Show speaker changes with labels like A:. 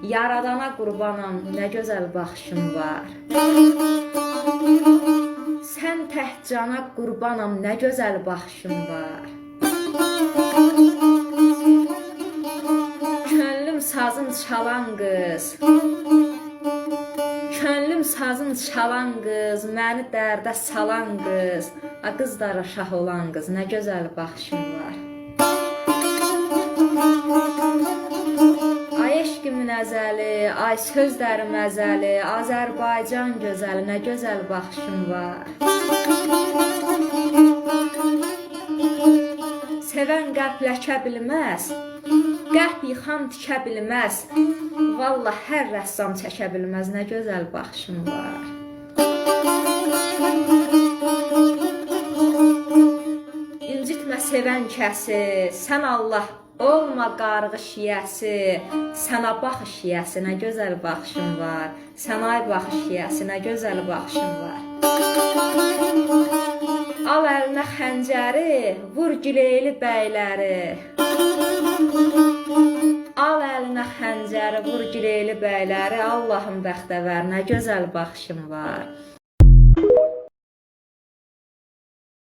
A: Yaradana qurbanam, nə gözəl baxışın var. Sən tək cana qurbanam, nə gözəl baxışın var. Könlüm sazın çalan qız, könlüm sazın çalan qız, məni dərdə salan qız, a qızlara şah olan qız, nə gözəl baxışın var. Ay eşqimin əzəli, ay sözlərim əzəli, Azərbaycan gözəli, nə gözəl baxışın var. Sevən qəlb ləkə bilməz, qəlb yıxan tikə bilməz, vallah hər rəssam çəkə bilməz, nə gözəl baxışın var. İncitmə sevən kəsi, sən Allah olma qarğı şiyəsi, sənə baxış şiyəsi, nə gözəl baxışın var. Sənay baxış şiyəsi, nə gözəl baxışın var. Al əlinə xəncəri, vur Güleyli bəyləri. Al əlinə xəncəri, vur Güleyli bəyləri, Allahım bəxtəvər, nə gözəl baxışın var.